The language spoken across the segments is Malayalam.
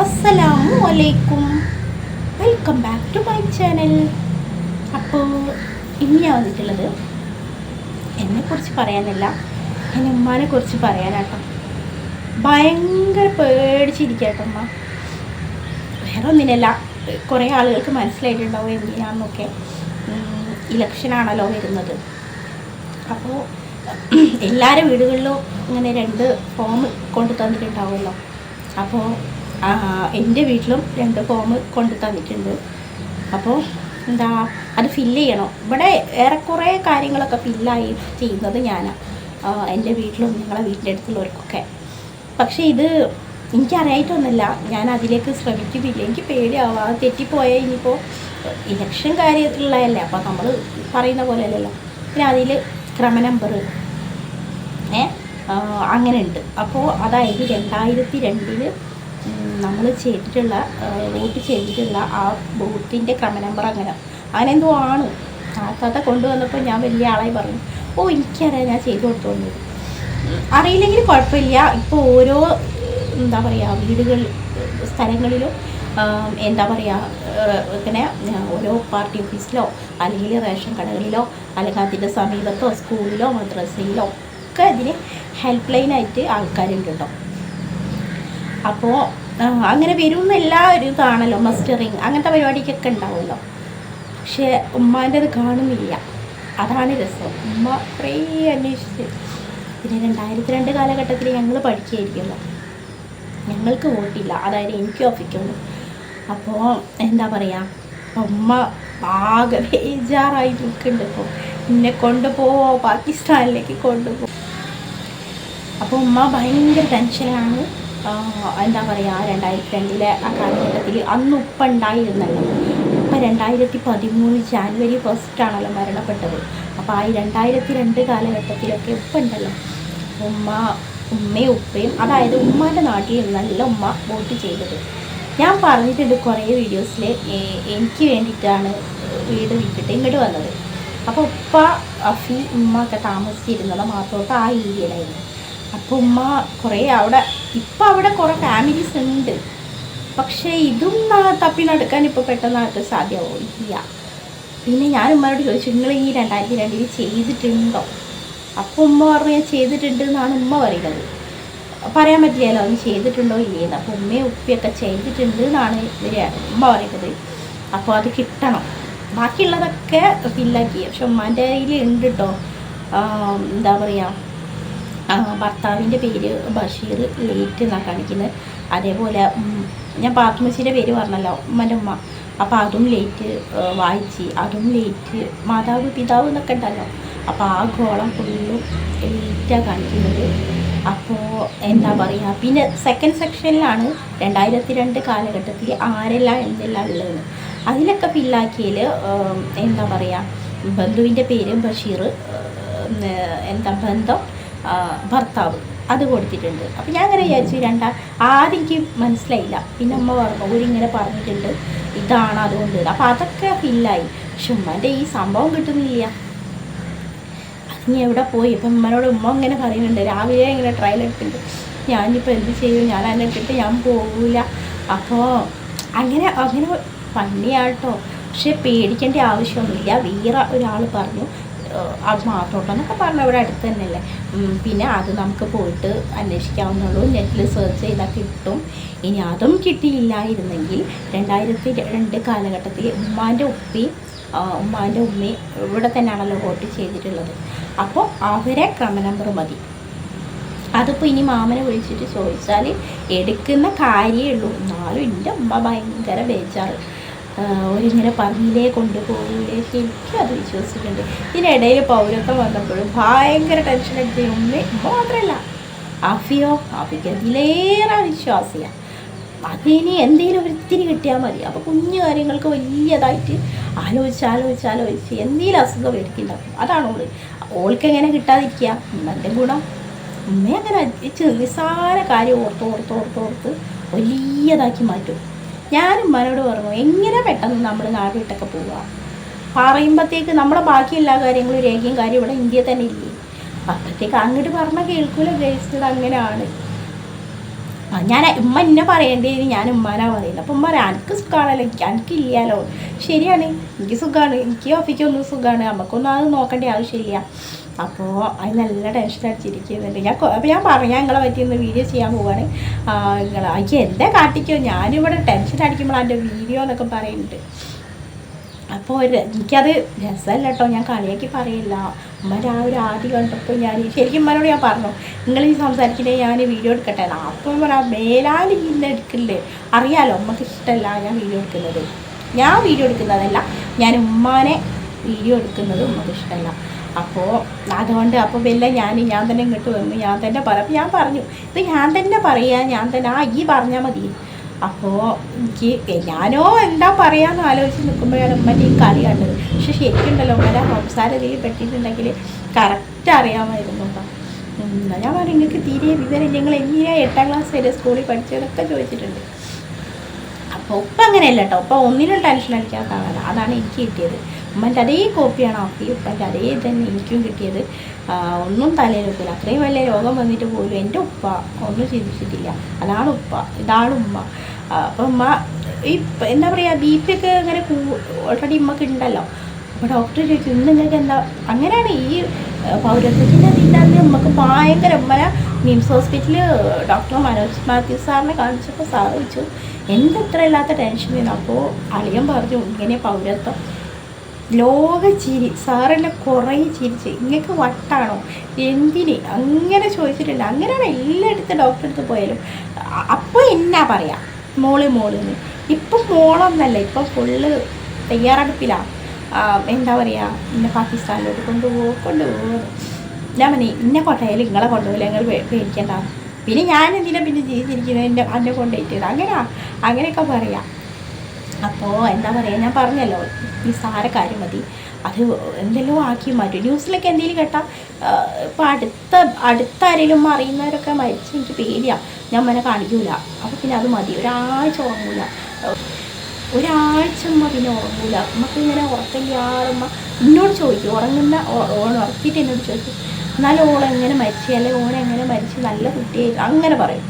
അസ്സലാമു അലൈക്കും, welcome back to my channel. അപ്പോൾ ഇന്ന് ഞാൻ വന്നിട്ടുള്ളത് എന്നെക്കുറിച്ച് പറയാനല്ല, എൻ്റെ ഉമ്മാനെക്കുറിച്ച് പറയാനാട്ടോ. ഭയങ്കര പേടിച്ചിരിക്കട്ടോ ഉമ്മ. വേറെ ഒന്നിനല്ല, കുറേ ആളുകൾക്ക് മനസ്സിലായിട്ടുണ്ടാവും എന്തിനാണെന്നൊക്കെ. ഇലക്ഷനാണല്ലോ വരുന്നത്. അപ്പോൾ എല്ലാവരുടെ വീടുകളിലും ഇങ്ങനെ 2 ഫോം കൊണ്ടു തന്നിട്ടുണ്ടാവുമല്ലോ. അപ്പോൾ എൻ്റെ വീട്ടിലും 2 ഫോം കൊണ്ടു തന്നിട്ടുണ്ട്. അപ്പോൾ അത് ഫില്ല് ചെയ്യണം. ഇവിടെ ഏറെക്കുറെ കാര്യങ്ങളൊക്കെ ഫില്ലായി ചെയ്യുന്നത് ഞാനാണ്, എൻ്റെ വീട്ടിലും ഞങ്ങളെ വീട്ടിൻ്റെ അടുത്തുള്ളവർക്കൊക്കെ. പക്ഷേ ഇത് എനിക്കറിയായിട്ടൊന്നുമില്ല, ഞാൻ അതിലേക്ക് ശ്രമിക്കുന്നില്ല. എനിക്ക് പേടിയാവുക, അത് തെറ്റിപ്പോയാൽ ഇനിയിപ്പോൾ ഇലക്ഷൻ കാര്യത്തിലുള്ളതല്ലേ, അപ്പോൾ നമ്മൾ പറയുന്ന പോലെ അല്ലല്ലോ. പിന്നെ അതിൽ ക്രമ നമ്പർ അങ്ങനെ ഉണ്ട്. അപ്പോൾ അതായത് 2002 നമ്മൾ ചെയ്തിട്ടുള്ള വോട്ട് ചെയ്തിട്ടുള്ള ആ ബൂത്തിൻ്റെ ക്രമ നമ്പർ അങ്ങനെ എന്തോ ആണ്. ആ കഥ കൊണ്ടുവന്നപ്പോൾ ഞാൻ വലിയ ആളായി പറഞ്ഞു, എനിക്കറിയാം, ഞാൻ ചെയ്തു കൊടുത്തോളൂ. അറിയില്ലെങ്കിൽ കുഴപ്പമില്ല. ഇപ്പോൾ ഓരോ വീടുകൾ സ്ഥലങ്ങളിലും ഇങ്ങനെ ഓരോ പാർട്ടി ഓഫീസിലോ അല്ലെങ്കിൽ റേഷൻ കടകളിലോ അല്ലെങ്കിൽ അതിൻ്റെ സമീപത്തോ സ്കൂളിലോ മദ്രസയിലോ ഒക്കെ ഇതിന് ഹെൽപ്പ് ലൈനായിട്ട് ആൾക്കാരുണ്ട് കേട്ടോ. അപ്പോൾ അങ്ങനെ വരുമെന്നല്ല ഒരു ഇതാണല്ലോ, മസ്റ്ററിങ് അങ്ങനത്തെ പരിപാടിക്കൊക്കെ ഉണ്ടാവുമല്ലോ. പക്ഷേ ഉമ്മാൻ്റെത് കാണുന്നില്ല, അതാണ് രസം. ഉമ്മ കുറേ അന്വേഷിച്ച്. പിന്നെ 2002 കാലഘട്ടത്തിൽ ഞങ്ങൾ പഠിക്കുകയായിരിക്കുമല്ലോ, ഞങ്ങൾക്ക് വോട്ടില്ല, അതായത് എനിക്ക് ഒപ്പിക്കുള്ളൂ. അപ്പോൾ ഉമ്മ ആകെ ബേജാറായി നിൽക്കുന്നുണ്ട്. ഇപ്പോൾ എന്നെ കൊണ്ടുപോവോ, പാകിസ്ഥാനിലേക്ക് കൊണ്ടുപോകും. അപ്പോൾ ഉമ്മ ഭയങ്കര ടെൻഷനാണ്. 2002 ആ കാലഘട്ടത്തിൽ അന്ന് ഉപ്പ ഉണ്ടായിരുന്നല്ലോ. ഇപ്പം 2013 ജാനുവരി 1 മരണപ്പെട്ടത്. അപ്പോൾ ആ 2002 കാലഘട്ടത്തിലൊക്കെ ഉപ്പ ഉണ്ടല്ലോ. ഉമ്മയും ഉപ്പയും, അതായത് ഉമ്മാൻ്റെ നാട്ടിൽ നിന്നല്ല ഉമ്മ വോട്ട് ചെയ്തത്. ഞാൻ പറഞ്ഞിട്ടുണ്ട് കുറേ വീഡിയോസിൽ, എനിക്ക് വേണ്ടിയിട്ടാണ് വീട് വിട്ടിട്ട് ഇങ്ങോട്ട് വന്നത്. അപ്പോൾ ഉപ്പ അഫി ഉമ്മ ഒക്കെ താമസിച്ചിരുന്നത് മാത്രമൊക്കെ ആ ഏരിയയിലായിരുന്നു. അപ്പോൾ ഉമ്മ കുറേ ഇപ്പം അവിടെ കുറേ ഫാമിലീസ് ഉണ്ട്. പക്ഷേ ഇതും തപ്പി നടക്കാൻ ഇപ്പോൾ പെട്ടെന്ന് ആർക്ക് സാധ്യമാവോ? ഇല്ല. പിന്നെ ഞാൻ ഉമ്മയോട് ചോദിച്ചു, നിങ്ങൾ ഈ 2002 ചെയ്തിട്ടുണ്ടോ? അപ്പോൾ ഉമ്മ പറഞ്ഞു, ഞാൻ ചെയ്തിട്ടുണ്ട് എന്നാണ് ഉമ്മ പറയുന്നത്. പറയാൻ പറ്റില്ലല്ലോ അത് ചെയ്തിട്ടുണ്ടോ ഇല്ലേന്ന്. അപ്പോൾ ഉമ്മയും ഉപ്പയൊക്കെ ചെയ്തിട്ടുണ്ട് എന്നാണ് ഉമ്മ പറയുന്നത്. അപ്പോൾ അത് കിട്ടണം. ബാക്കിയുള്ളതൊക്കെ ഫില്ലാക്കി. പക്ഷെ ഉമ്മാൻ്റെ കയ്യിൽ ഉണ്ട് കേട്ടോ. ഭർത്താവിൻ്റെ പേര് ബഷീർ ലേറ്റ് എന്നാണ് കാണിക്കുന്നത്. അതേപോലെ ഞാൻ പാത്തുമ്മച്ചിയുടെ പേര് പറഞ്ഞല്ലോ, ഉമ്മൻ്റെ ഉമ്മ. അപ്പോൾ അതും ലേറ്റ് വായിച്ച്, അതും ലേറ്റ്. മാതാവ് പിതാവ് എന്നൊക്കെ ഉണ്ടല്ലോ. അപ്പോൾ ആ ഗോളം ഫുള്ളും ലേറ്റാണ് കാണിക്കുന്നത്. അപ്പോൾ പിന്നെ സെക്കൻഡ് സെക്ഷനിലാണ് 2002 കാലഘട്ടത്തിൽ ആരെല്ലാം എന്തെല്ലാം ഉള്ളതെന്ന്. അതിലൊക്കെ ഫില്ലാക്കിയതിൽ ബന്ധുവിൻ്റെ പേര് ബഷീർ, ബന്ധം ഭർത്താവ്, അത് കൊടുത്തിട്ടുണ്ട്. അപ്പോൾ ഞാൻ അങ്ങനെ വിചാരിച്ചു, ആദ്യം എനിക്ക് മനസ്സിലായില്ല. പിന്നെ അമ്മ പറഞ്ഞു, ഓരിങ്ങനെ പറഞ്ഞിട്ടുണ്ട് ഇതാണ് അതുകൊണ്ട്. അപ്പോൾ അതൊക്കെ ഫില്ലായി. പക്ഷെ ഉമ്മൻ്റെ ഈ സംഭവം കിട്ടുന്നില്ല. അതിന് എവിടെ പോയി? ഇപ്പം ഉമ്മനോട് ഉമ്മ ഇങ്ങനെ പറയുന്നുണ്ട്, രാവിലെ ഇങ്ങനെ ട്രയൽ എടുക്കുന്നുണ്ട്, ഞാനിപ്പോൾ എന്ത് ചെയ്യും, ഞാൻ അതിനെ ഇട്ടിട്ട് ഞാൻ പോകില്ല. അപ്പോൾ അങ്ങനെ പണിയാട്ടോ. പക്ഷെ പേടിക്കേണ്ട ആവശ്യമൊന്നുമില്ല. വേറെ ഒരാൾ പറഞ്ഞു അത് മാത്രം എന്നൊക്കെ പറഞ്ഞു, ഇവിടെ അടുത്ത് തന്നെയല്ലേ. പിന്നെ അത് നമുക്ക് പോയിട്ട് അന്വേഷിക്കാവുന്നുള്ളൂ, നെറ്റിൽ സെർച്ച് ചെയ്താൽ കിട്ടും. ഇനി അതും കിട്ടിയില്ലായിരുന്നെങ്കിൽ 2002 കാലഘട്ടത്തിൽ ഉമ്മാൻ്റെ ഉമ്മയും ഇവിടെ തന്നെയാണല്ലോ വോട്ട് ചെയ്തിട്ടുള്ളത്. അപ്പോൾ അവരെ ക്രമ നമ്പർ മതി. അതിപ്പോൾ ഇനി മാമനെ വിളിച്ചിട്ട് ചോദിച്ചാൽ എടുക്കുന്ന കാര്യമേ ഉള്ളൂ. എന്നാലും എൻ്റെ ഉമ്മ ഭയങ്കര ബേജാറ്. ഒരിങ്ങനെ പറഞ്ഞില്ലേ കൊണ്ടുപോകില്ലേ, ശരിക്കും അത് വിശ്വസിക്കുന്നുണ്ട്. ഇതിനിടയിൽ പൗരത്വം വന്നപ്പോഴും ഭയങ്കര ടെൻഷൻ അടിച്ച ഉമ്മ മാത്രമല്ല ആഫിക്ക് അതിലേറെ വിശ്വാസിയാണ്. അതിനി എന്തെങ്കിലും ഒരിത്തിരി കിട്ടിയാൽ മതി. അപ്പോൾ കുഞ്ഞു കാര്യങ്ങൾക്ക് വലിയതായിട്ട് ആലോചിച്ച് എന്തെങ്കിലും അസുഖം വരുത്തിണ്ടാക്കും. അതാണ് ഓൾക്ക് എങ്ങനെ കിട്ടാതിരിക്കുക? ഉമ്മൻ്റെ ഗുണം. ഉമ്മ അങ്ങനെ നിസ്സാര കാര്യം ഓർത്ത് വലിയതാക്കി മാറ്റും. ഞാൻ ഉമ്മനോട് പറഞ്ഞു, എങ്ങനെ പെട്ടെന്ന് നമ്മൾ നാട് വിട്ടൊക്കെ പോവുക? പറയുമ്പോഴത്തേക്ക് നമ്മളെ ബാക്കി എല്ലാ കാര്യങ്ങളും രേഖയും കാര്യം ഇവിടെ ഇന്ത്യയിൽ തന്നെ ഇല്ലേ? അപ്പോഴത്തേക്ക് അങ്ങോട്ട് പറഞ്ഞാൽ കേൾക്കൂല. ഗേൾസ് അങ്ങനെയാണ്. ഞാൻ ഉമ്മ എന്നെ പറയേണ്ടത് ഞാൻ ഉമ്മാനാ പറയുന്നത്. അപ്പം ഉമ്മ പറയാം എനിക്ക് സുഖമാണല്ലോ, എനിക്കില്ലല്ലോ. ശരിയാണ്, എനിക്ക് സുഖമാണ്, എനിക്ക് ഓഫീക്കൊന്നും സുഖമാണ്, നമുക്കൊന്നും അത് നോക്കേണ്ട ആവശ്യമില്ല. അപ്പോൾ അത് നല്ല ടെൻഷൻ അടിച്ചിരിക്കുന്നുണ്ട്. അപ്പോൾ ഞാൻ പറഞ്ഞു ഞാൻ നിങ്ങളെ പറ്റി ഒന്ന് വീഡിയോ ചെയ്യാൻ പോവാണ്. എനിക്ക് എന്താ കാട്ടിക്കോ, ഞാനിവിടെ ടെൻഷൻ അടിക്കുമ്പോൾ എൻ്റെ വീഡിയോ എന്നൊക്കെ പറയുന്നുണ്ട്. അപ്പോൾ എനിക്കത് രസമല്ല കേട്ടോ, ഞാൻ കളിയാക്കി പറയില്ല. ഉമ്മ രാവിലെ ആദ്യം കണ്ടപ്പോൾ ഞാൻ ശരിക്കും ഉമ്മനോട് ഞാൻ പറഞ്ഞു നിങ്ങൾ ഈ സംസാരിക്കണേ ഞാൻ വീഡിയോ എടുക്കട്ടെ. അപ്പം പറയാം മേലാൽ ഇന്ന് എടുക്കില്ലേ, അറിയാലോ ഉമ്മക്ക് ഇഷ്ടമല്ല ഞാൻ വീഡിയോ എടുക്കുന്നത്. ഞാൻ വീഡിയോ എടുക്കുന്നതല്ല, ഞാൻ ഉമ്മാനെ വീഡിയോ എടുക്കുന്നത് ഉമ്മക്ക് ഇഷ്ടമല്ല. അപ്പോൾ അതുകൊണ്ട് അപ്പോൾ ഞാൻ തന്നെ ഇങ്ങോട്ട് വന്നു, ഞാൻ തന്നെ പറയാം. അപ്പോൾ ഞാൻ പറഞ്ഞു ഇത് ഞാൻ തന്നെ പറയുക, ഞാൻ തന്നെ ഈ പറഞ്ഞാൽ മതി. അപ്പോൾ എനിക്ക് ഞാനോ എന്താ പറയാമെന്ന് ആലോചിച്ച് നിൽക്കുമ്പോഴാണ് ഉമ്മൻ്റെ ഈ കളി കണ്ടത്. പക്ഷെ ശരിക്കുണ്ടല്ലോ ഉമ്മയുടെ സംസാരത്തിൽ പെട്ടിട്ടുണ്ടെങ്കിൽ കറക്റ്റ് അറിയാമായിരുന്നു കേട്ടോ. ഞാൻ പറഞ്ഞു നിങ്ങൾക്ക് തീരെ വിവരം, ഞങ്ങൾ എങ്ങനെയാണ് 8ാം ക്ലാസ് വരെ സ്കൂളിൽ പഠിച്ചതൊക്കെ ചോദിച്ചിട്ടുണ്ട്. അപ്പോൾ ഇപ്പം അങ്ങനെയല്ല കേട്ടോ, ഇപ്പം ഒന്നിനും ടെൻഷൻ അടിക്കാത്ത ആളല്ല. അതാണ് എനിക്ക് കിട്ടിയത്. ഉമ്മൻ്റെ അതേ കോപ്പിയാണ് ആക്കി, ഉപ്പൻ്റെ അതേ തന്നെ എനിക്കും കിട്ടിയത്. ഒന്നും തലയിൽ വെക്കില്ല. അത്രയും വലിയ രോഗം വന്നിട്ട് പോലും എൻ്റെ ഉപ്പ ഒന്നും ചിന്തിച്ചിട്ടില്ല. അതാണ് ഉപ്പ, ഇതാണ് ഉമ്മ. അപ്പം ഉമ്മ ഈ എന്താ പറയുക BP ഒക്കെ അങ്ങനെ ഓൾറെഡി ഉമ്മക്ക് ഉണ്ടല്ലോ. അപ്പോൾ ഡോക്ടർ ചോദിച്ചു ഇന്ന് നിങ്ങൾക്ക് എന്താ. അങ്ങനെയാണ് ഈ പൗരത്വത്തിൻ്റെ അതിൻ്റെ നമുക്ക് ഭയങ്കര ഉമ്മന മിംസ് ഹോസ്പിറ്റലിൽ ഡോക്ടർ മനോജ് മാത്യു സാറിനെ കാണിച്ചപ്പോൾ സാർ ചോദിച്ചു എന്തെത്ര ഇല്ലാത്ത ടെൻഷൻ ചെയ്യുന്നു. അപ്പോൾ അളിയൻ പറഞ്ഞു ഇങ്ങനെ പൗരത്വം ലോക ചിരി. സാറെന്നെ കുറേ ചിരിച്ച് ഇങ്ങക്ക് വട്ടാണോ എന്തിന് അങ്ങനെ ചോദിച്ചിട്ടുണ്ട്. അങ്ങനെയാണ് എല്ലായിടത്തും ഡോക്ടറെ അടുത്ത് പോയാലും. അപ്പോൾ എന്നാ പറയാം മോളിന്ന്. ഇപ്പം മോളൊന്നല്ല, ഇപ്പം ഫുള്ള് തയ്യാറെടുപ്പിലാണ്. എന്താ പറയുക ഇന്നെ പാകിസ്ഥാനിലോട്ട് കൊണ്ടുപോകും. ഞാൻ പറഞ്ഞു ഇന്നെ കൊട്ടയിൽ നിങ്ങളെ കൊണ്ടുപോകില്ല, നിങ്ങൾ പേടിക്കേണ്ട. പിന്നെ ഞാൻ എന്തിനാ പിന്നെ ജീവിച്ചിരിക്കുന്നത് എന്നെ കൊണ്ടുപോയിട്ട് അങ്ങനെയൊക്കെ പറയാം. അപ്പോൾ എന്താ പറയുക ഞാൻ പറഞ്ഞല്ലോ നിസ്സാര കാര്യം മതി, അത് എന്തെങ്കിലും ആക്കി മാറ്റും. ന്യൂസിലൊക്കെ എന്തെങ്കിലും കേട്ടാൽ ഇപ്പോൾ അടുത്താരെങ്കിലും അറിയുന്നവരൊക്കെ മരിച്ച് എനിക്ക് പേടിയാണ്. ഞാൻ മനെ കാണിക്കൂല. അപ്പോൾ പിന്നെ അത് മതി. ഒരാഴ്ച ഉറങ്ങൂല, ഒരാഴ്ച പിന്നെ ഉറങ്ങൂല. നമുക്ക് ഇങ്ങനെ ഉറക്കില്ലാറുമ്മ എന്നോട് ചോദിക്കും, ഉറക്കിയിട്ട് എന്നോട് ചോദിക്കും എന്നാലും ഓളെങ്ങനെ മരിച്ചു, അല്ലെങ്കിൽ ഓനെങ്ങനെ മരിച്ചു, നല്ല കുട്ടിയായി അങ്ങനെ പറയും.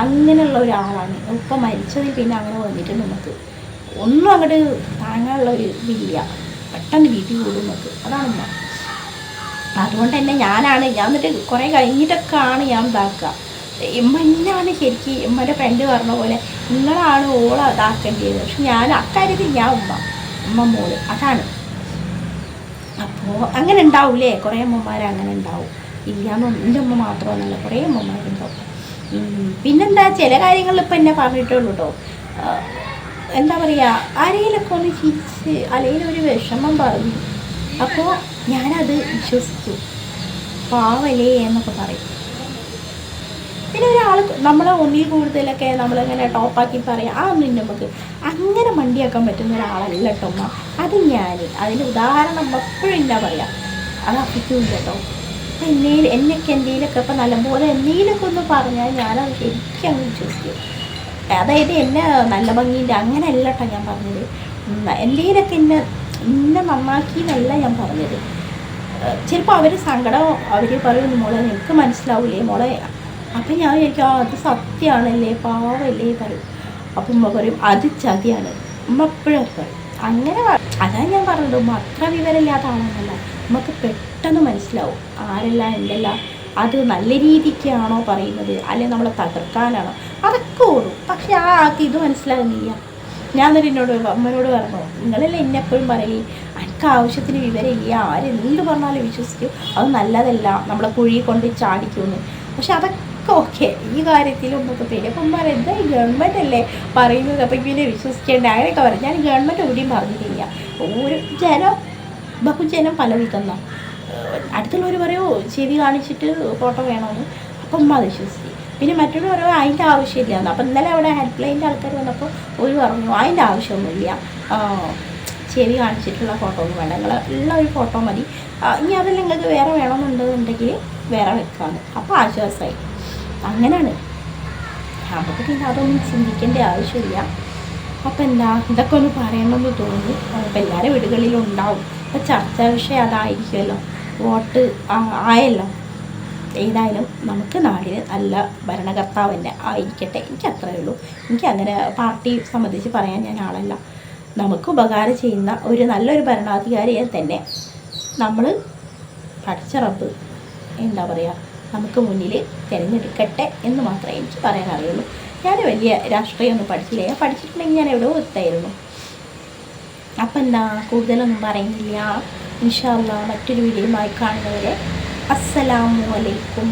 അങ്ങനെയുള്ള ഒരാളാണ്. ഇപ്പം മരിച്ചതിൽ പിന്നെ അങ്ങനെ വന്നിട്ട് നമുക്ക് ഒന്നും അങ്ങോട്ട് താങ്ങാനുള്ള ഒരു ഇതില്ല. പെട്ടെന്ന് വീട്ടിൽ കൂടും നമുക്ക്. അതാണ് ഉമ്മ. അതുകൊണ്ട് തന്നെ ഞാൻ എന്നിട്ട് കുറേ കഴിഞ്ഞിട്ടൊക്കെയാണ് ഞാൻ ഇതാക്കുക. ഉമ്മ എന്നാണ് ശരിക്കും ഉമ്മൻ്റെ ഫ്രണ്ട് പറഞ്ഞ പോലെ നിങ്ങളാണ് ഓളെ ഇതാക്കേണ്ടത്. പക്ഷെ ഞാൻ അക്കാര്യത്തിൽ ഞാൻ ഉമ്മ മോള് അതാണ്. അപ്പോൾ അങ്ങനെ ഉണ്ടാവൂലേ കുറേ അമ്മമാർ അങ്ങനെ ഉണ്ടാവും. ഇല്ലാന്നൊന്നും എൻ്റെ ഉമ്മ മാത്രമൊന്നുമല്ല, കുറേ അമ്മമാരുണ്ടാവും. പിന്നെന്താ ചില കാര്യങ്ങളിൽ ഇപ്പം എന്നെ പറഞ്ഞിട്ടുള്ളൂ കേട്ടോ. എന്താ പറയുക ആരെങ്കിലൊക്കെ ഒന്ന് ചിരിച്ച് അല്ലെങ്കിൽ ഒരു വിഷമം പറഞ്ഞു അപ്പോൾ ഞാനത് വിശ്വസിച്ചു, പാവലേ എന്നൊക്കെ പറയും. പിന്നെ ഒരാൾ നമ്മളെ ഒന്നിൽ കൂടുതലൊക്കെ നമ്മളിങ്ങനെ ടോപ്പാക്കി പറയാം ഒന്നും നമുക്ക് അങ്ങനെ മണ്ടിയാക്കാൻ പറ്റുന്ന ഒരാളല്ല കേട്ടോ അമ്മ. അത് അതിൻ്റെ ഉദാഹരണം എപ്പോഴും എന്താ പറയുക അത് അപ്പിക്കില്ല കേട്ടോ. അപ്പം എന്നൊക്കെ എന്തെങ്കിലുമൊക്കെ ഇപ്പം നല്ലപോലെ എന്തെങ്കിലുമൊക്കെ ഒന്ന് പറഞ്ഞാൽ ഞാനത് ശരിക്കും അങ്ങ് വിശ്വസിക്കും. അതായത് എന്നെ നല്ല ഭംഗിൻ്റെ അങ്ങനെയല്ല കേട്ടോ ഞാൻ പറഞ്ഞത്. എന്തെങ്കിലുമൊക്കെ എന്നെ നന്നാക്കി എന്നല്ല ഞാൻ പറഞ്ഞത്. ചിലപ്പോൾ അവർ സങ്കടം അവർ പറയും മോളെ നിനക്ക് മനസ്സിലാവില്ലേ മോളെ. അപ്പം ഞാൻ വിചാരിക്കും അത് സത്യമാണല്ലേ പാവല്ലേ പറയും. അപ്പം ഉമ്മ പറയും അത് ചതിയാണ്. ഉമ്മ എപ്പോഴും പറയും അങ്ങനെ. അതാണ് ഞാൻ പറഞ്ഞത് ഉമ്മ അത്ര വിവരമില്ലാത്ത ആളെന്നല്ല. നമുക്ക് പെട്ടെന്ന് മനസ്സിലാവും ആരല്ല എന്തെല്ല. അത് നല്ല രീതിക്കാണോ പറയുന്നത് അല്ലെങ്കിൽ നമ്മളെ തകർക്കാനാണോ അതൊക്കെ ഓടും. പക്ഷെ ആ ആൾക്ക് ഇത് മനസ്സിലാകുന്നില്ല. ഞാൻ എന്നിട്ട് അമ്മനോട് പറഞ്ഞു നിങ്ങളല്ലേ എന്നെപ്പോഴും പറയും എനിക്ക് ആവശ്യത്തിന് വിവരമില്ല, ആരെന്ത് പറഞ്ഞാലും വിശ്വസിക്കും, അത് നല്ലതല്ല, നമ്മളെ കുഴി കൊണ്ട് ചാടിക്കുമെന്ന്. പക്ഷെ അതൊക്കെ ഓക്കെ, ഈ കാര്യത്തിലും നമുക്ക് പേര്. അപ്പം ഉമ്മ എന്താ ഈ ഗവൺമെൻറ് അല്ലേ പറയുന്നത്, അപ്പം ഇങ്ങനെ വിശ്വസിക്കേണ്ട അങ്ങനെയൊക്കെ പറയും. ഞാൻ ഗവൺമെൻറ് എവിടെയും പറഞ്ഞിട്ടില്ല. ഒരു ബഹുജനം പല വിധന്ന അടുത്തുള്ളവർ പറയൂ ചെവി കാണിച്ചിട്ട് ഫോട്ടോ വേണമെന്ന്. അപ്പം ഉമ്മ അത് വിശ്വസിക്കും. പിന്നെ മറ്റൊരു പറയുമോ അതിൻ്റെ ആവശ്യമില്ല എന്ന്. അപ്പം ഇന്നലെ അവിടെ ഹെൽപ്പ് ലൈനിൻ്റെ ആൾക്കാർ വന്നപ്പോൾ ഒരു പറഞ്ഞു അതിൻ്റെ ആവശ്യമൊന്നുമില്ല, ചെവി കാണിച്ചിട്ടുള്ള ഫോട്ടോ ഒന്നും വേണ്ട, നിങ്ങൾ ഉള്ള ഒരു ഫോട്ടോ മതി, ഇനി അതെല്ലാം നിങ്ങൾക്ക് വേറെ വേണമെന്നുണ്ടെന്നുണ്ടെങ്കിൽ വേറെ വെക്കാമെന്ന്. അപ്പോൾ ആശ്വാസമായി. അങ്ങനെയാണ്. നമുക്ക് പിന്നെ അതൊന്നും ചിന്തിക്കേണ്ട ആവശ്യമില്ല. അപ്പം എന്താ ഇതൊക്കെ ഒന്ന് പറയണമെന്ന് തോന്നി. അപ്പം എല്ലാവരും വീടുകളിലും ഉണ്ടാവും. അപ്പം ചർച്ചാ വിഷയം അതായിരിക്കുമല്ലോ. വോട്ട് ആയല്ലോ, ഏതായാലും നമുക്ക് നാടിന് നല്ല ഭരണകർത്താവ് തന്നെ ആയിരിക്കട്ടെ. എനിക്ക് അത്രയേ ഉള്ളൂ. എനിക്ക് അങ്ങനെ പാർട്ടി സംബന്ധിച്ച് പറയാൻ ഞാൻ ആളല്ല. നമുക്ക് ഉപകാരം ചെയ്യുന്ന ഒരു നല്ലൊരു ഭരണാധികാരിയെ തന്നെ നമ്മൾ പഠിച്ച റബ്ബ് എന്താ പറയുക നമുക്ക് മുന്നിൽ തിരഞ്ഞെടുക്കട്ടെ എന്ന് മാത്രമേ എനിക്ക് പറയാൻ അറിയുള്ളൂ. ഞാൻ വലിയ രാഷ്ട്രീയമൊന്നും പഠിച്ചില്ല. ഞാൻ പഠിച്ചിട്ടുണ്ടെങ്കിൽ ഞാൻ എവിടെയോ എത്തായിരുന്നു. അപ്പം എന്താ കൂടുതലൊന്നും പറയുന്നില്ല. ഇൻഷാ അല്ലാഹ് മറ്റൊരു വീഡിയോയുമായി കാണുന്നവരെ അസ്സലാമു അലൈക്കും.